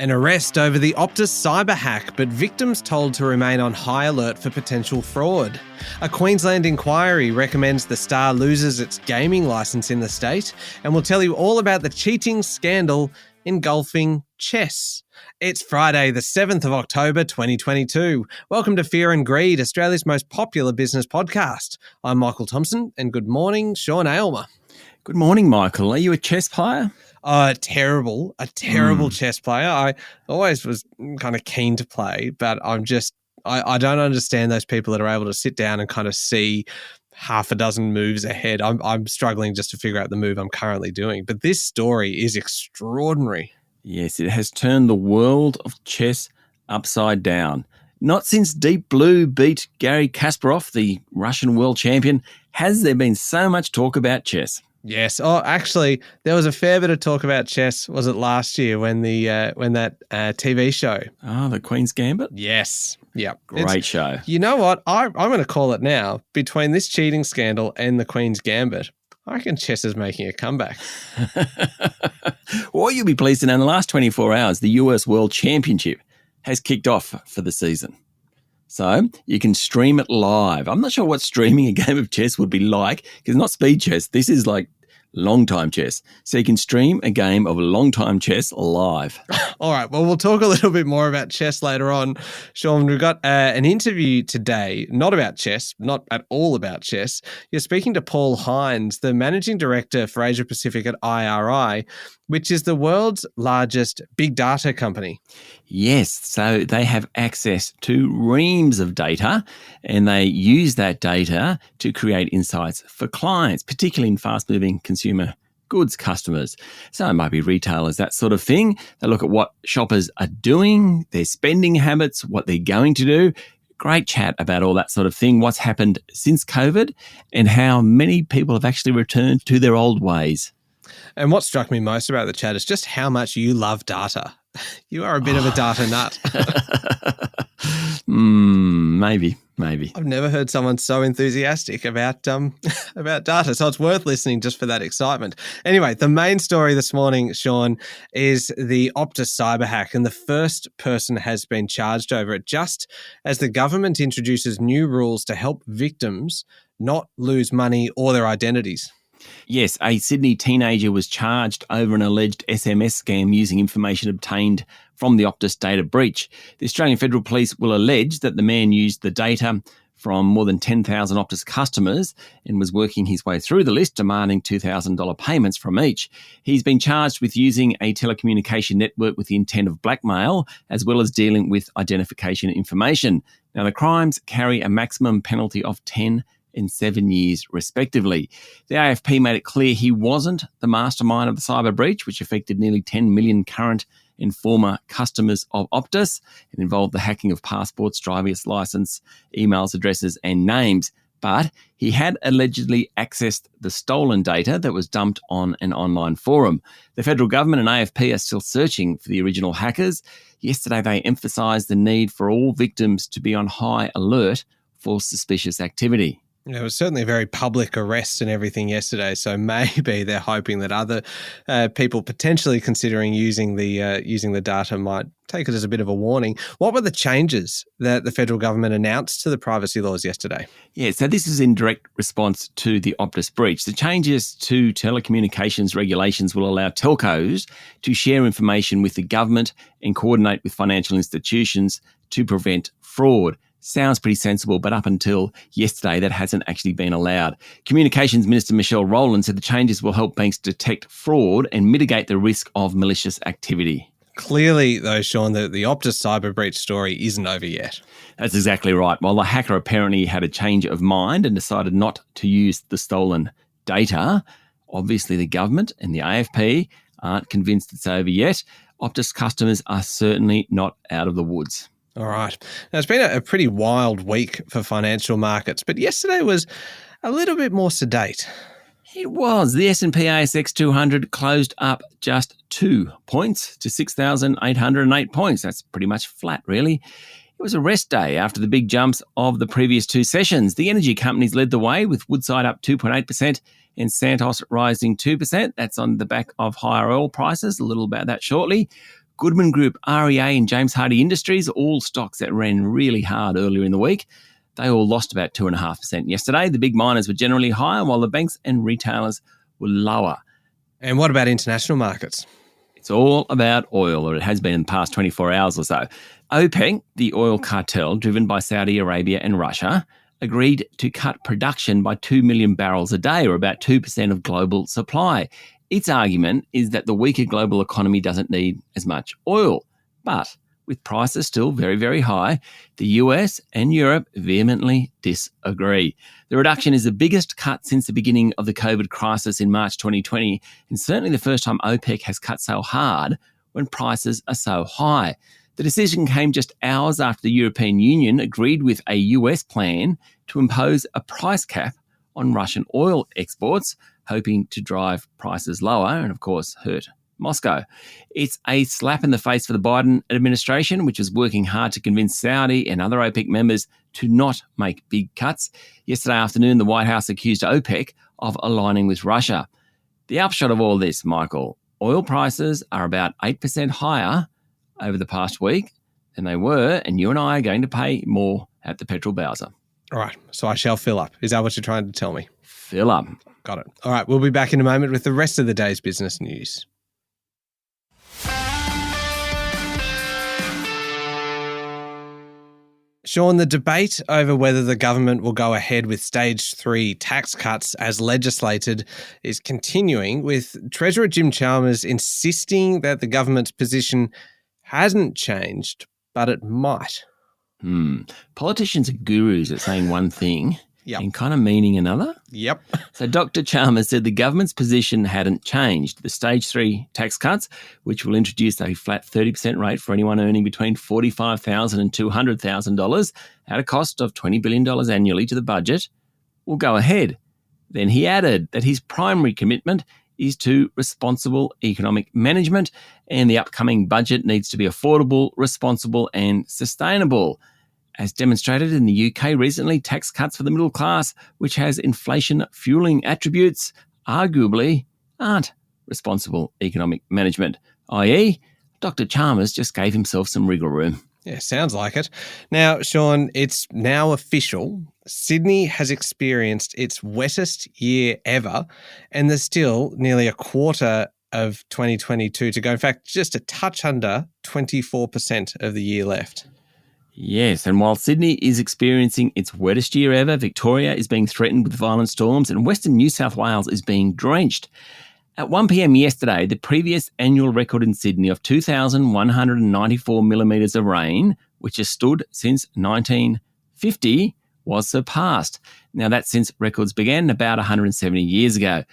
An arrest over the Optus cyber hack, but victims told to remain on high alert for potential fraud. A Queensland inquiry recommends the Star loses its gaming licence in the state, and we'll tell you all about the cheating scandal engulfing chess. It's Friday, the 7th of October, 2022. Welcome to Fear and Greed, Australia's most popular business podcast. I'm Michael Thompson, and good morning, Sean Aylmer. Good morning, Michael. Are you a chess player? A terrible chess player. I always was kind of keen to play, but I don't understand those people that are able to sit down and kind of see half a dozen moves ahead. I'm struggling just to figure out the move I'm currently doing. But this story is extraordinary. Yes, it has turned the world of chess upside down. Not since Deep Blue beat Garry Kasparov, the Russian world champion, has there been so much talk about chess. Yes. Oh, actually, there was a fair bit of talk about chess. Was it last year when that TV show? Oh, the Queen's Gambit? Yes. Yeah. Great show. You know what? I'm going to call it now. Between this cheating scandal and the Queen's Gambit, I reckon chess is making a comeback. Well, you'll be pleased to know in the last 24 hours, the US World Championship has kicked off for the season. So you can stream it live. I'm not sure what streaming a game of chess would be like, because it's not speed chess. This is like long-time chess. So you can stream a game of long-time chess live. All right. Well, we'll talk a little bit more about chess later on. Sean, we've got an interview today, not about chess, not at all about chess. You're speaking to Paul Hines, the Managing Director for Asia Pacific at IRI, which is the world's largest big data company. Yes, so they have access to reams of data, and they use that data to create insights for clients, particularly in fast-moving consumer goods customers. So it might be retailers, that sort of thing. They look at what shoppers are doing, their spending habits, what they're going to do. Great chat about all that sort of thing, what's happened since COVID, and how many people have actually returned to their old ways. And what struck me most about the chat is just how much you love data. You are a bit of a data nut. Maybe. I've never heard someone so enthusiastic about data, so it's worth listening just for that excitement. Anyway, the main story this morning, Sean, is the Optus cyber hack, and the first person has been charged over it just as the government introduces new rules to help victims not lose money or their identities. Yes, a Sydney teenager was charged over an alleged SMS scam using information obtained from the Optus data breach. The Australian Federal Police will allege that the man used the data from more than 10,000 Optus customers and was working his way through the list, demanding $2,000 payments from each. He's been charged with using a telecommunication network with the intent of blackmail, as well as dealing with identification information. Now, the crimes carry a maximum penalty of 10 and 7 years, respectively. The AFP made it clear he wasn't the mastermind of the cyber breach, which affected nearly 10 million current and former customers of Optus. It involved the hacking of passports, driver's license, emails, addresses, and names. But he had allegedly accessed the stolen data that was dumped on an online forum. The federal government and AFP are still searching for the original hackers. Yesterday, they emphasised the need for all victims to be on high alert for suspicious activity. Yeah, it was certainly a very public arrest and everything yesterday, so maybe they're hoping that other people potentially considering using the data might take it as a bit of a warning. What were the changes that the federal government announced to the privacy laws yesterday? Yeah, so this is in direct response to the Optus breach. The changes to telecommunications regulations will allow telcos to share information with the government and coordinate with financial institutions to prevent fraud. Sounds pretty sensible, but up until yesterday, that hasn't actually been allowed. Communications Minister Michelle Rowland said the changes will help banks detect fraud and mitigate the risk of malicious activity. Clearly, though, Sean, the Optus cyber breach story isn't over yet. That's exactly right. While the hacker apparently had a change of mind and decided not to use the stolen data, obviously the government and the AFP aren't convinced it's over yet. Optus customers are certainly not out of the woods. All right. Now, it's been a pretty wild week for financial markets, but yesterday was a little bit more sedate. It was. The S&P ASX 200 closed up just 2 points to 6,808 points. That's pretty much flat, really. It was a rest day after the big jumps of the previous two sessions. The energy companies led the way, with Woodside up 2.8% and Santos rising 2%. That's on the back of higher oil prices. A little about that shortly. Goodman Group, REA and James Hardie Industries, all stocks that ran really hard earlier in the week. They all lost about 2.5% yesterday. The big miners were generally higher, while the banks and retailers were lower. And what about international markets? It's all about oil, or it has been in the past 24 hours or so. OPEC, the oil cartel driven by Saudi Arabia and Russia, agreed to cut production by 2 million barrels a day, or about 2% of global supply. Its argument is that the weaker global economy doesn't need as much oil. But with prices still very, very high, the US and Europe vehemently disagree. The reduction is the biggest cut since the beginning of the COVID crisis in March 2020, and certainly the first time OPEC has cut so hard when prices are so high. The decision came just hours after the European Union agreed with a US plan to impose a price cap on Russian oil exports, hoping to drive prices lower and, of course, hurt Moscow. It's a slap in the face for the Biden administration, which is working hard to convince Saudi and other OPEC members to not make big cuts. Yesterday afternoon, the White House accused OPEC of aligning with Russia. The upshot of all this, Michael, oil prices are about 8% higher over the past week than they were, and you and I are going to pay more at the petrol bowser. All right, so I shall fill up. Is that what you're trying to tell me? Fill up. Got it. All right, we'll be back in a moment with the rest of the day's business news. Sean, the debate over whether the government will go ahead with stage 3 tax cuts as legislated is continuing, with Treasurer Jim Chalmers insisting that the government's position hasn't changed, but it might. Politicians are gurus at saying one thing and kind of meaning another. Yep. So Dr. Chalmers said the government's position hadn't changed. The stage 3 tax cuts, which will introduce a flat 30% rate for anyone earning between $45,000 and $200,000 at a cost of $20 billion annually to the budget, will go ahead. Then he added that his primary commitment is to responsible economic management, and the upcoming budget needs to be affordable, responsible and sustainable. As demonstrated in the UK recently, tax cuts for the middle class, which has inflation fueling attributes, arguably aren't responsible economic management, i.e., Dr. Chalmers just gave himself some wriggle room. Yeah, sounds like it. Now, Sean, it's now official. Sydney has experienced its wettest year ever, and there's still nearly a quarter of 2022 to go. In fact, just a touch under 24% of the year left. Yes, and while Sydney is experiencing its wettest year ever, Victoria is being threatened with violent storms and Western New South Wales is being drenched. At 1 p.m. yesterday, the previous annual record in Sydney of 2,194 millimetres of rain, which has stood since 1950, was surpassed. Now, that's since records began about 170 years ago.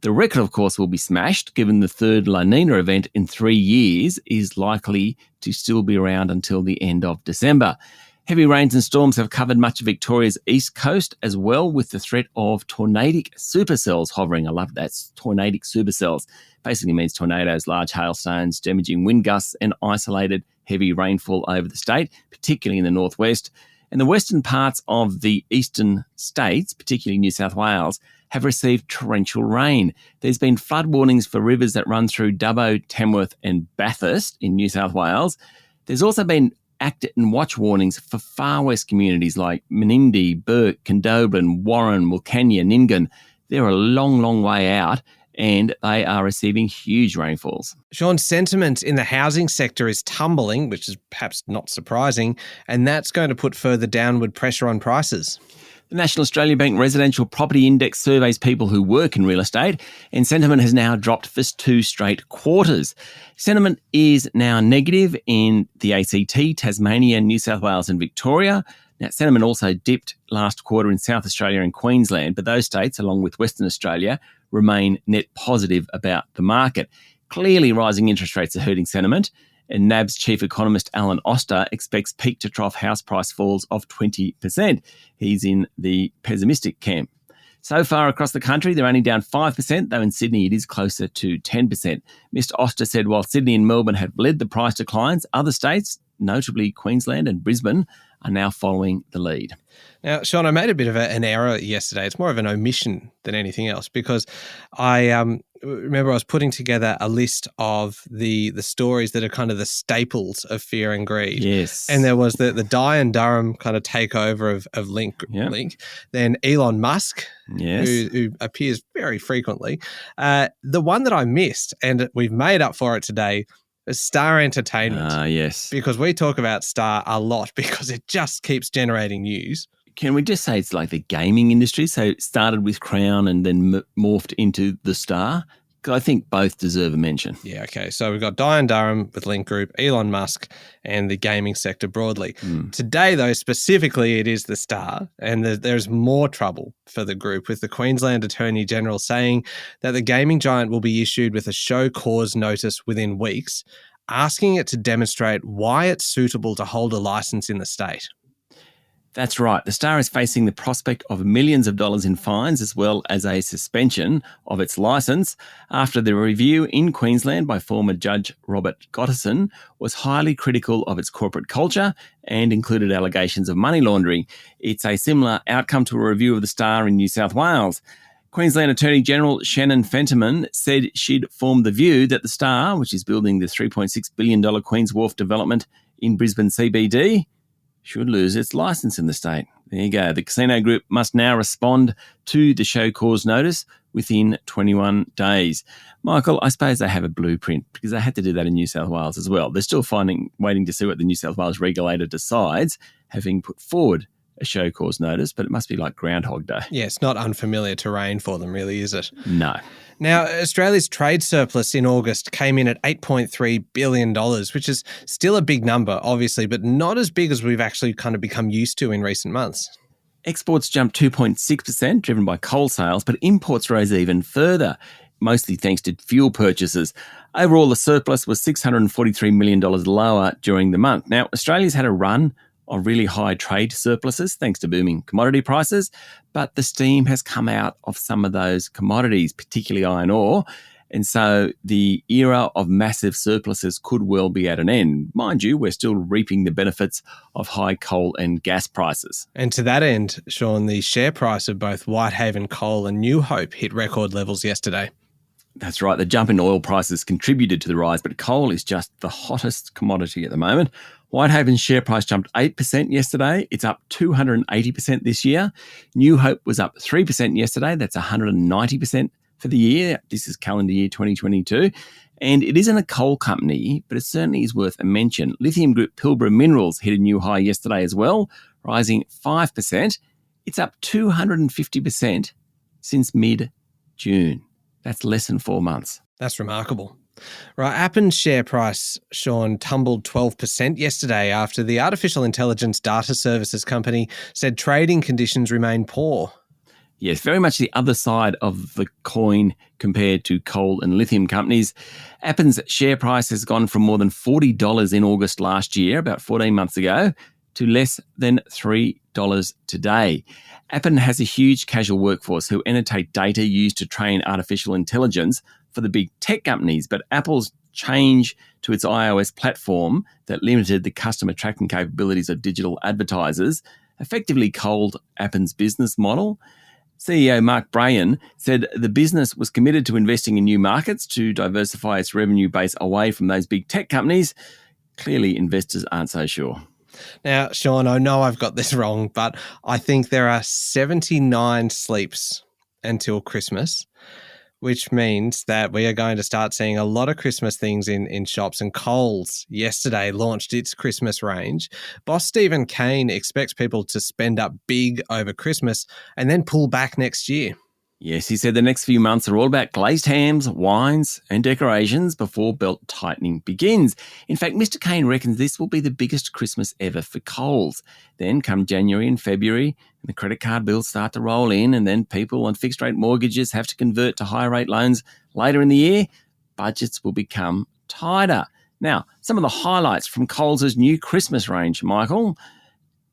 The record, of course, will be smashed, given the third La Nina event in 3 years is likely to still be around until the end of December. Heavy rains and storms have covered much of Victoria's east coast as well, with the threat of tornadic supercells hovering. I love that. Tornadic supercells basically means tornadoes, large hailstones, damaging wind gusts and isolated heavy rainfall over the state, particularly in the northwest. And the western parts of the eastern states, particularly New South Wales, have received torrential rain. There's been flood warnings for rivers that run through Dubbo, Tamworth and Bathurst in New South Wales. There's also been act and watch warnings for far west communities like Menindee, Burke, Condobolin, Warren, Wilcannia, Nyngan. They're a long, long way out and they are receiving huge rainfalls. Sean, sentiment in the housing sector is tumbling, which is perhaps not surprising, and that's going to put further downward pressure on prices. The National Australia Bank Residential Property Index surveys people who work in real estate, and sentiment has now dropped for 2 straight quarters. Sentiment is now negative in the ACT, Tasmania, New South Wales and Victoria. Now, sentiment also dipped last quarter in South Australia and Queensland, but those states, along with Western Australia, remain net positive about the market. Clearly, rising interest rates are hurting sentiment, and NAB's chief economist Alan Oster expects peak-to-trough house price falls of 20%. He's in the pessimistic camp. So far across the country, they're only down 5%, though in Sydney it is closer to 10%. Mr Oster said while Sydney and Melbourne have led the price declines, other states, notably Queensland and Brisbane, are now following the lead. Now, Sean, I made a bit of an error yesterday. It's more of an omission than anything else because I remember I was putting together a list of the stories that are kind of the staples of fear and greed. Yes. And there was the Dye and Durham kind of takeover of Link. Then Elon Musk, yes, who appears very frequently. The one that I missed, and we've made up for it today, is Star Entertainment. Yes. Because we talk about Star a lot because it just keeps generating news. Can we just say it's like the gaming industry? So it started with Crown and then morphed into the Star? I think both deserve a mention. Yeah, okay. So we've got Dye and Durham with Link Group, Elon Musk, and the gaming sector broadly. Today, though, specifically, it is the Star, and there's more trouble for the group, with the Queensland Attorney General saying that the gaming giant will be issued with a show cause notice within weeks, asking it to demonstrate why it's suitable to hold a licence in the state. That's right. The Star is facing the prospect of millions of dollars in fines as well as a suspension of its licence after the review in Queensland by former Judge Robert Gottison was highly critical of its corporate culture and included allegations of money laundering. It's a similar outcome to a review of the Star in New South Wales. Queensland Attorney General Shannon Fentiman said she'd formed the view that the Star, which is building the $3.6 billion Queen's Wharf development in Brisbane CBD, should lose its licence in the state. There you go. The casino group must now respond to the show cause notice within 21 days. Michael, I suppose they have a blueprint because they had to do that in New South Wales as well. They're still waiting to see what the New South Wales regulator decides, having put forward a show cause notice, but it must be like Groundhog Day. Yeah, it's not unfamiliar terrain for them, really, is it? No. Now, Australia's trade surplus in August came in at $8.3 billion, which is still a big number, obviously, but not as big as we've actually kind of become used to in recent months. Exports jumped 2.6%, driven by coal sales, but imports rose even further, mostly thanks to fuel purchases. Overall, the surplus was $643 million lower during the month. Now, Australia's had a run of really high trade surpluses thanks to booming commodity prices, but the steam has come out of some of those commodities, particularly iron ore, and so the era of massive surpluses could well be at an end. Mind you, we're still reaping the benefits of high coal and gas prices. And to that end, Sean, the share price of both Whitehaven Coal and New Hope hit record levels yesterday. That's right. The jump in oil prices contributed to the rise, but coal is just the hottest commodity at the moment. Whitehaven's share price jumped 8% yesterday. It's up 280% this year. New Hope was up 3% yesterday. That's 190% for the year. This is calendar year 2022. And it isn't a coal company, but it certainly is worth a mention. Lithium group Pilbara Minerals hit a new high yesterday as well, rising 5%. It's up 250% since mid-June. That's less than 4 months. That's remarkable. Right, Appen's share price, Sean, tumbled 12% yesterday after the artificial intelligence data services company said trading conditions remain poor. Yes, very much the other side of the coin compared to coal and lithium companies. Appen's share price has gone from more than $40 in August last year, about 14 months ago, to less than $3 today. Appen has a huge casual workforce who annotate data used to train artificial intelligence for the big tech companies, but Apple's change to its iOS platform that limited the customer tracking capabilities of digital advertisers effectively culled Appen's business model. CEO Mark Brayan said the business was committed to investing in new markets to diversify its revenue base away from those big tech companies. Clearly, investors aren't so sure. Now, Sean, I know I've got this wrong, but I think there are 79 sleeps until Christmas, which means that we are going to start seeing a lot of Christmas things in shops. And Coles yesterday launched its Christmas range. Boss Stephen Kane expects people to spend up big over Christmas and then pull back next year. Yes, he said the next few months are all about glazed hams, wines and decorations before belt tightening begins. In fact, Mr. Kane reckons this will be the biggest Christmas ever for Coles. Then come January and February, and the credit card bills start to roll in, and then people on fixed rate mortgages have to convert to higher rate loans later in the year. Budgets will become tighter. Now, some of the highlights from Coles' new Christmas range, Michael,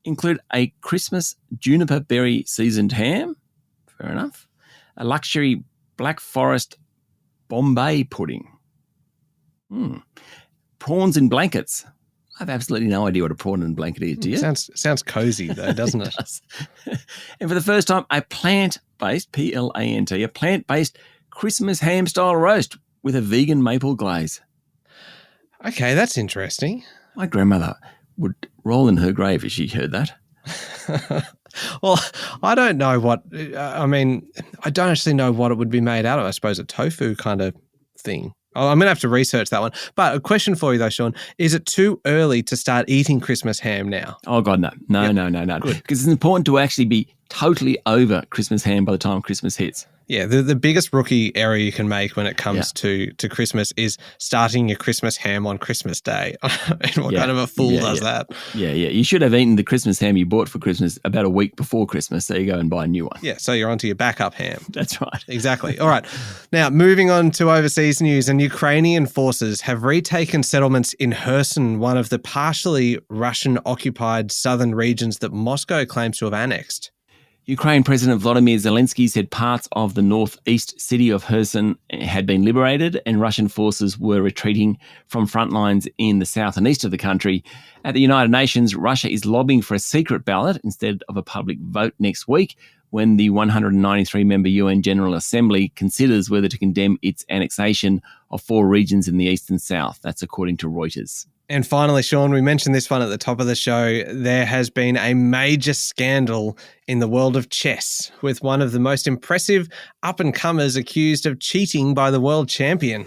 include a Christmas juniper berry seasoned ham. Fair enough. A luxury Black Forest Bombay pudding. Prawns in blankets. I have absolutely no idea what a prawn and blanket is, do you? Sounds cozy though, doesn't it? And for the first time, a plant-based, P-L-A-N-T, a plant-based Christmas ham-style roast with a vegan maple glaze. Okay, that's interesting. My grandmother would roll in her grave if she heard that. Well, I don't know what, I don't actually know what it would be made out of. I suppose a tofu kind of thing. Oh, I'm going to have to research that one. But a question for you though, Sean, is it too early to start eating Christmas ham now? Oh, God, no. No. Good. Because it's important to actually be totally over Christmas ham by the time Christmas hits. Yeah, the biggest rookie error you can make when it comes to Christmas is starting your Christmas ham on Christmas Day. And what kind of a fool does that? Yeah. You should have eaten the Christmas ham you bought for Christmas about a week before Christmas, so you go and buy a new one. Yeah, so you're onto your backup ham. That's right. Exactly. All right. Now, moving on to overseas news, and Ukrainian forces have retaken settlements in Kherson, one of the partially Russian-occupied southern regions that Moscow claims to have annexed. Ukraine President Volodymyr Zelensky said parts of the northeast city of Kherson had been liberated and Russian forces were retreating from front lines in the south and east of the country. At the United Nations, Russia is lobbying for a secret ballot instead of a public vote next week when the 193-member UN General Assembly considers whether to condemn its annexation of 4 regions in the east and south. That's according to Reuters. And finally, Sean, we mentioned this one at the top of the show. There has been a major scandal in the world of chess with one of the most impressive up-and-comers accused of cheating by the world champion.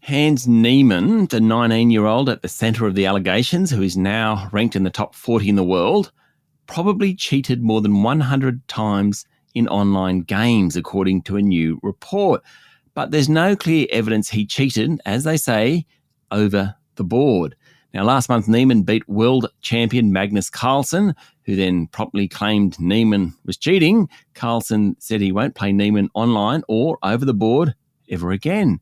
Hans Niemann, the 19-year-old at the centre of the allegations, who is now ranked in the top 40 in the world, probably cheated more than 100 times in online games, according to a new report. But there's no clear evidence he cheated, as they say, over the board. Now, last month, Niemann beat world champion Magnus Carlsen, who then promptly claimed Niemann was cheating. Carlsen said he won't play Niemann online or over the board ever again.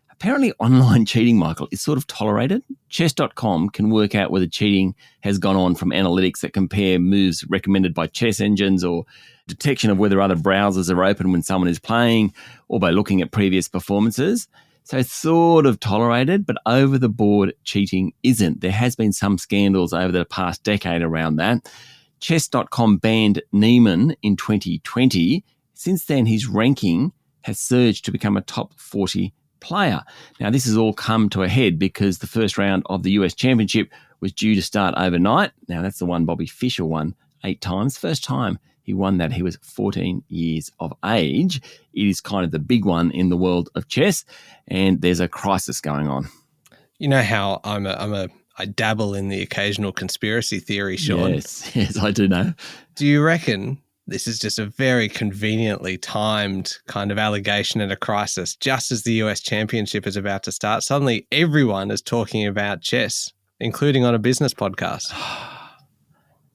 Apparently, online cheating, Michael, is sort of tolerated. Chess.com can work out whether cheating has gone on from analytics that compare moves recommended by chess engines or detection of whether other browsers are open when someone is playing or by looking at previous performances. So it's sort of tolerated, but over-the-board cheating isn't. There has been some scandals over the past decade around that. Chess.com banned Niemann in 2020. Since then, his ranking has surged to become a top 40 player. Now, this has all come to a head because the first round of the US Championship was due to start overnight. Now, that's the one Bobby Fischer won 8 times. First time he won that, he was 14 years of age. It is kind of the big one in the world of chess, and there's a crisis going on. You know how I dabble in the occasional conspiracy theory, Sean. Yes, I do know. Do you reckon this is just a very conveniently timed kind of allegation and a crisis? Just as the US Championship is about to start, suddenly everyone is talking about chess, including on a business podcast.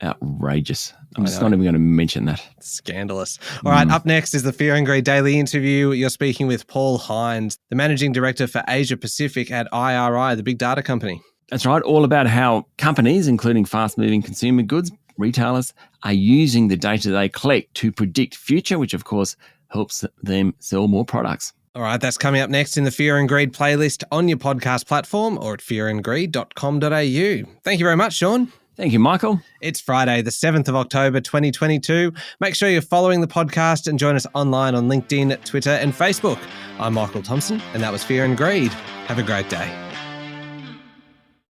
Outrageous. I'm just not even going to mention that. Scandalous. All right, up next is the Fear and Greed Daily Interview. You're speaking with Paul Hines, the Managing Director for Asia Pacific at IRI, the big data company. That's right, all about how companies, including fast-moving consumer goods, retailers, are using the data they collect to predict future, which of course helps them sell more products. All right, that's coming up next in the Fear and Greed playlist on your podcast platform or at fearandgreed.com.au. Thank you very much, Sean. Thank you, Michael. It's Friday, the 7th of October, 2022. Make sure you're following the podcast and join us online on LinkedIn, Twitter and Facebook. I'm Michael Thompson, and that was Fear and Greed. Have a great day.